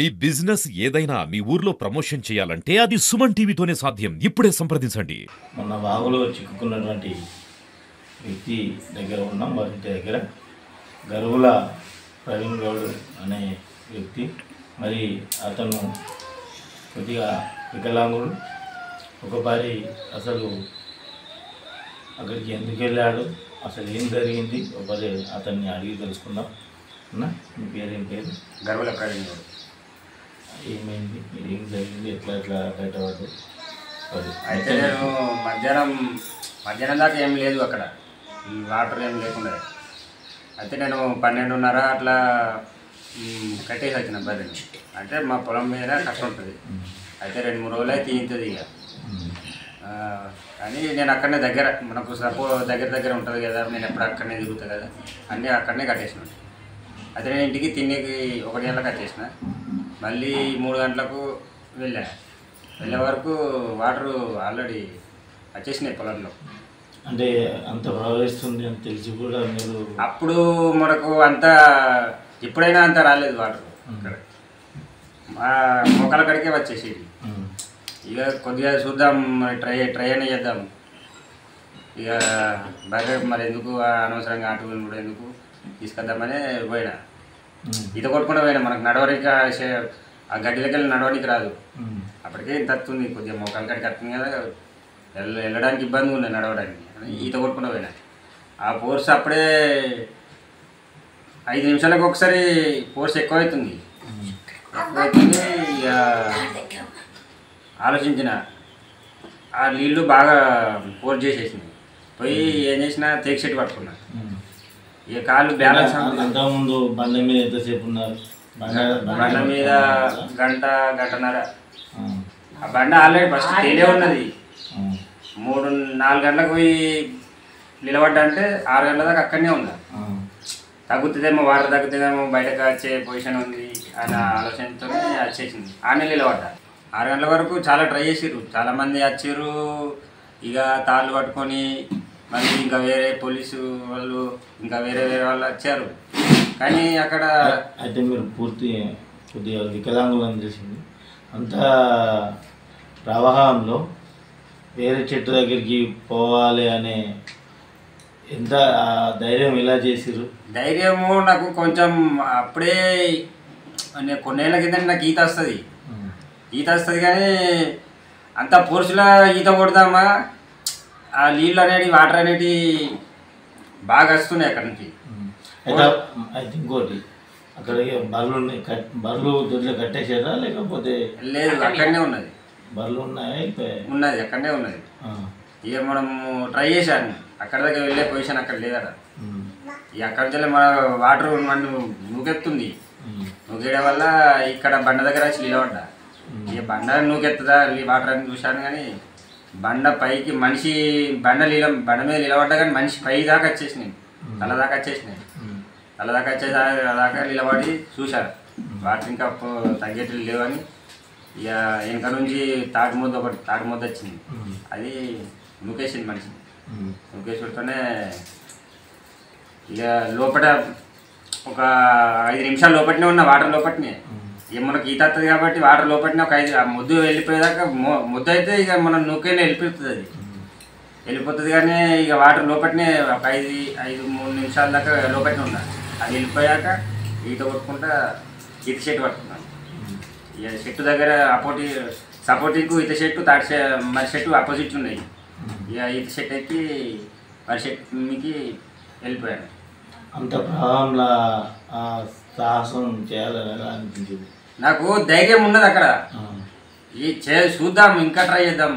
మీ business ఏదైనా మీ ఊర్లో promotion చేయాలంటే అది సుమన్ టీవీతోనే సాధ్యం. ఇప్పుడే సంప్రదించండి. మొన్న వాగులో చిక్కుకున్నటువంటి వ్యక్తి దగ్గర ఉన్నాం. వారి దగ్గర గరువుల ప్రవీణ్ గౌడ్ అనే వ్యక్తి, మరి అతను కొద్దిగా వికలాంగుడు. ఒకసారి అసలు అక్కడికి ఎందుకు వెళ్ళాడు, అసలు ఏం జరిగింది, ఒకసారి అతన్ని అడిగి తెలుసుకుందాం. అన్న, మీ పేరేం పేరు? గరువుల ప్రవీణ్ గౌడ్. ఏమైంది, ఏం జరిగింది, ఎట్లా బయటపడ్డు? అయితే నేను మధ్యాహ్నం దాకా ఏం లేదు అక్కడ, ఈ వాటర్ ఏం లేకుండా. అయితే నేను 12:30 అట్లా కట్టేసి వచ్చిన బర్రెని. అంటే మా పొలం మీద కష్టం ఉంటుంది. అయితే 2-3 రోజులు అయితే తీయింతుంది ఇక. కానీ నేను అక్కడనే దగ్గర, మనకు దగ్గర ఉంటుంది కదా, నేను ఎప్పుడు అక్కడనే తిరుగుతాను కదా, అన్నీ అక్కడనే కట్టేసిన. అయితే నేను ఇంటికి తినేకి 1 గంటలకు కట్టేసిన. మళ్ళీ 3 గంటలకు వెళ్ళే వరకు వాటరు ఆల్రెడీ వచ్చేసినాయి పొలంలో. అంటే అంత ప్రవహిస్తుంది అని తెలిసి కూడా మీరు అప్పుడు మనకు అంత ఎప్పుడైనా అంత రాలేదు వాటర్. ఇక్కడ మా మొక్కల కడికే వచ్చేసేది. ఇక కొద్దిగా చూద్దాం, ట్రై అయినా చేద్దాం. ఇక బాగా మరి ఎందుకు అనవసరంగా ఆటలు కూడా ఎందుకు తీసుకొద్దామని పోయినా. ఈత కొట్టుకుంటూ పోయినా. మనకు నడవడానికి ఆ గడ్డిలోకి వెళ్ళి నడవడానికి రాదు. అప్పటికే ఇంత వస్తుంది, కొద్దిగా మొక్కల కడికి వస్తుంది కదా, వెళ్ళడానికి ఇబ్బంది ఉన్నాయి నడవడానికి. ఈత కొట్టుకుంటూ పోయినా. ఆ ఫోర్స్ అప్పుడే 5 నిమిషాలకు ఒకసారి ఫోర్స్ ఎక్కువైతుంది. ఇక ఆలోచించిన, ఆ నీళ్ళు బాగా ఫోర్స్ చేసేసినాయి. పోయి ఏం చేసినా తేక్ చెట్టు పట్టుకున్నా. ఇక కాళ్ళు బ్యాలెన్స్. అంతకుముందు బండ మీద ఎంతసేపు ఉన్నారు? బండ మీద గంటన్నర. ఆ బండ ఆల్రెడీ ఫస్ట్ తేలే ఉన్నది. 3-4 గంటలకు పోయి నిలబడ్డా అంటే 6 గంటల దాకా అక్కడనే ఉన్నా. తగ్గుతుందేమో, వాటర్ తగ్గుతుందేమో, బయటకు వచ్చే పొజిషన్ ఉంది అన్న ఆలోచనతో వచ్చేసింది. ఆనే నిలబడ్డా. 6 గంటల వరకు చాలా ట్రై చేసిర్రు, చాలామంది వచ్చారు. ఇక తాళ్ళు పట్టుకొని మళ్ళీ ఇంకా వేరే పోలీసు వాళ్ళు, ఇంకా వేరే వాళ్ళు వచ్చారు. కానీ అక్కడ అయితే మీరు కొద్దిగా వికలాంగులని తెలిసింది. అంత ప్రవాహంలో వేరే చెట్టు దగ్గరికి పోవాలి అనే ఎంత ధైర్యం ఎలా చేసిర్రు? ధైర్యము నాకు కొంచెం అప్పుడే కొన్నేళ్ళ కింద నాకు ఈత వస్తుంది కానీ అంత ఫోర్స్లో ఈత కొడదామా, ఆ నీళ్ళు అనేవి వాటర్ అనేవి బాగా వస్తున్నాయి అక్కడి నుంచి. అయితే ఇంకోటి, అక్కడ బర్రెలు దొడ్లు కట్టేసారా లేకపోతే? లేదు, అక్కడనే ఉన్నది. బర్రెలు ఉన్నది అక్కడనే ఉన్నది. ఇక మనము ట్రై చేశాను, అక్కడ దగ్గర వెళ్ళే పొజిషన్ అక్కడ లేదట. ఇక అక్కడ నుంచి మన వాటర్ నన్ను నూకెత్తుంది. నూకేయడం వల్ల ఇక్కడ బండ దగ్గర వచ్చి నిలబడ్డా. ఇక బండ నూకెత్తుదా వాటర్ అని చూశాను, కానీ బండ పైకి మనిషి బండ మీద నిలబడ్డా, కానీ మనిషి పై దాకా వచ్చేసినాయి, తల దాకా వచ్చేసినాయి. తల దాకా వచ్చేదాకా నిలబడి చూశారు. వాటర్ ఇంకా తగ్గేట్లు లేవని ఇక వెనక నుంచి తాటి ముద్ద వచ్చింది. అది నూకేసింది మనిషి. నూకేసుడితోనే ఇక లోపల ఒక 5 నిమిషాలు లోపలనే ఉన్న, వాటర్ లోపలనే. ఇక మనకు ఈత వస్తుంది కాబట్టి వాటర్ లోపలనే ఒక 5 ముద్దు వెళ్ళిపోయేదాకా ముద్దు అయితే ఇక మనం నూకేనే వెళ్ళిపోతుంది కానీ ఇక వాటర్ లోపలనే ఒక 3 నిమిషాల దాకా లోపలనే ఉన్నా. అది వెళ్ళిపోయాక ఈత కొట్టుకుంటా ఈత చెట్టు పట్టుకున్నాను. ఇక చెట్టు దగ్గర సపోర్టింగ్కు ఈత చెట్టు మరి చెట్టు ఆపోజిట్ ఉన్నాయి. ఇక ఈత చెట్టు ఎక్కి మరి చెట్టు మీకు వెళ్ళిపోయాను. అంత ప్రభావంలో సాహసం చేయాలని అనిపించింది నాకు. ధైర్యం ఉన్నది అక్కడ. చూద్దాం, ఇంకా ట్రై చేద్దాం.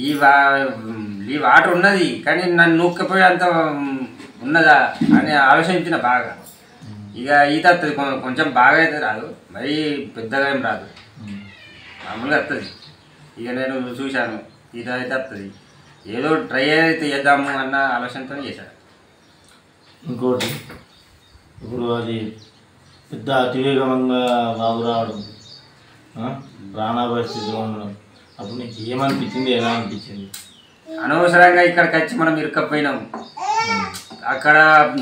ఈ వాటర్ ఉన్నది కానీ నన్ను నూక్కపోయి అంత ఉన్నదా అని ఆలోచించిన బాగా. ఇక ఈత వస్తుంది, కొంచెం బాగా అయితే రాదు, మరీ పెద్దగా ఏం రాదు, మామూలుగా వస్తుంది. ఇక నేను చూశాను, ఈత అయితే వస్తుంది, ఏదో ట్రై అయితే చేద్దాము అన్న ఆలోచనతో చేశాను. ఇంకోటి, ఇప్పుడు అది పెద్ద అతివేగంగా వాగు రావడం, ప్రాణాపాయ స్థితిలో ఉండడం, అప్పుడు నీకు ఏమనిపించింది, ఎలా అనిపించింది? అనవసరంగా ఇక్కడికి వచ్చి మనం ఇరుక్కపోయినాము. అక్కడ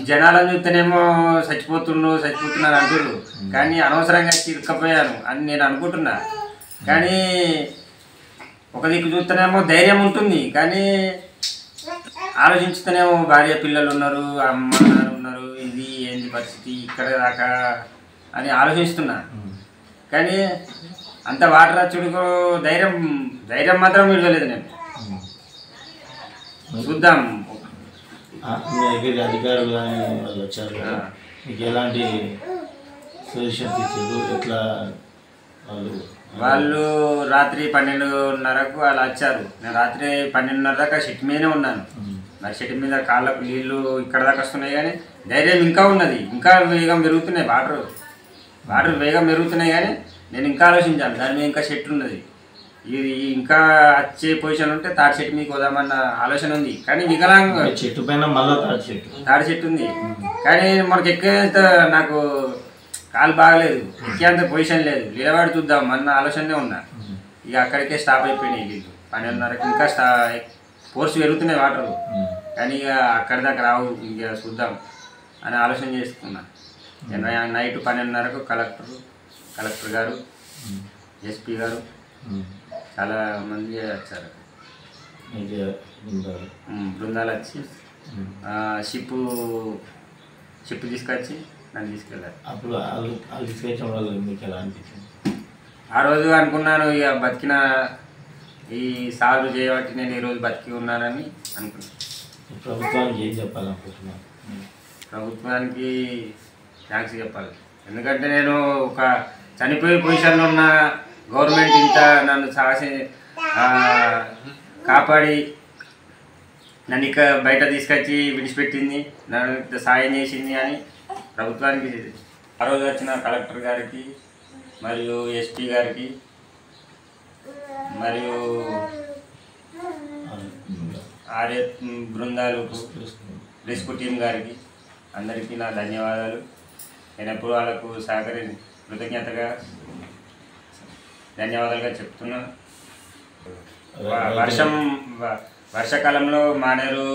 జనాలను చూస్తేనేమో చచ్చిపోతున్నారు అంటారు, కానీ అనవసరంగా చిరుక్కపోయాను అని నేను అనుకుంటున్నా. కానీ ఒక దిక్కు చూస్తేనేమో ధైర్యం ఉంటుంది, కానీ ఆలోచించుతూనేమో భార్య పిల్లలు ఉన్నారు, అమ్మ నాన్న ఉన్నారు, ఇది ఏంది పరిస్థితి ఇక్కడ దాకా అని ఆలోచిస్తున్నా. కానీ అంత వాటర్ వచ్చుడుకో ధైర్యం మాత్రం విడవలేదు నేను. చూద్దాం. మీ దగ్గర అధికారులు కానీ వాళ్ళు వచ్చారు కదా, మీకు ఎలాంటి సజెషన్స్ ఇచ్చారు? ఎట్లా వాళ్ళు రాత్రి 12:30కు వాళ్ళు వచ్చారు. నేను రాత్రి 12:30 దాకా షెట్ మీదనే ఉన్నాను. మరి షెట్ మీద కాళ్ళకు నీళ్ళు ఇక్కడ దాకా వస్తున్నాయి, కానీ ధైర్యం ఇంకా ఉన్నది. ఇంకా వేగం పెరుగుతున్నాయి, వాటర్ వేగం పెరుగుతున్నాయి, కానీ నేను ఇంకా ఆలోచించాను. దాని మీద ఇంకా షెట్ ఉన్నది. ఇది ఇంకా వచ్చే పొజిషన్ ఉంటే తాడి చెట్టు మీకు వదామన్న ఆలోచన ఉంది. కానీ వికలాంగ చెట్టు పైన మళ్ళీ తాడి చెట్టు ఉంది, కానీ మనకి ఎక్కేంత నాకు కాలు బాగలేదు, ఎక్కేంత పొజిషన్ లేదు. నిలబడి చూద్దాం అన్న ఆలోచనే ఉన్నా. ఇక అక్కడికే స్టాప్ అయిపోయినాయి వీళ్ళు. 12:30కి ఇంకా ఫోర్స్ పెరుగుతున్నాయి వాటర్, కానీ ఇక అక్కడి దాకా రావు, ఇక చూద్దాం అని ఆలోచన చేసుకున్నా. నైట్ 12:30కు కలెక్టర్ గారు, ఎస్పీ గారు చాలా మంది వచ్చారు. బృందాలు వచ్చి షిప్ తీసుకొచ్చి నన్ను తీసుకెళ్ళారు. అప్పుడు వాళ్ళు తీసుకొచ్చడం వల్ల మీకు ఎలా అనిపించింది? ఆ రోజు అనుకున్నాను, ఇక బతికిన ఈ సాల్వ్ చేయబట్టి నేను ఈరోజు బతికి ఉన్నానని అనుకున్నాను. ప్రభుత్వానికి ఏం చెప్పాలనుకుంటున్నాను? ప్రభుత్వానికి థ్యాంక్స్ చెప్పాలి. ఎందుకంటే నేను ఒక చనిపోయే పొజిషన్లో ఉన్న గవర్నమెంట్ ఇంత నన్ను కాపాడి నన్ను ఇక బయట తీసుకొచ్చి విడిచిపెట్టింది, నన్ను ఇంత సాయం చేసింది అని ప్రభుత్వానికి, ఆ రోజు వచ్చిన కలెక్టర్ గారికి మరియు ఎస్పీ గారికి మరియు ఆర్ఏ బృందాలు రెస్క్యూ టీం గారికి అందరికీ నా ధన్యవాదాలు. నేను ఎప్పుడు వాళ్ళకు కృతజ్ఞతగా ధన్యవాదాలుగా చెప్తున్నా. వర్షాకాలంలో మానేరు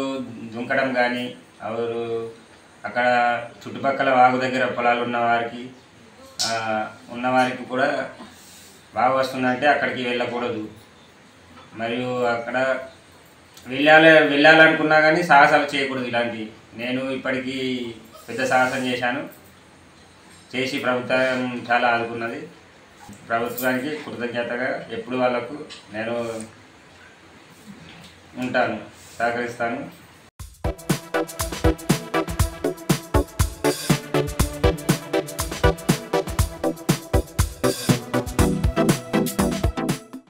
దుంకడం కానీ అక్కడ చుట్టుపక్కల వాగు దగ్గర పొలాలు ఉన్నవారికి కూడా వాగు వస్తుందంటే అక్కడికి వెళ్ళకూడదు. మరియు అక్కడ వెళ్ళాలనుకున్నా కానీ సాహసాలు చేయకూడదు ఇలాంటివి. నేను ఇప్పటికీ పెద్ద సాహసం చేసి ప్రభుత్వం చాలా ఆదుకున్నది. ప్రభుత్వానికి కృతజ్ఞతగా ఎప్పుడు వాళ్ళకు నేను ఉంటాను, సహకరిస్తాను.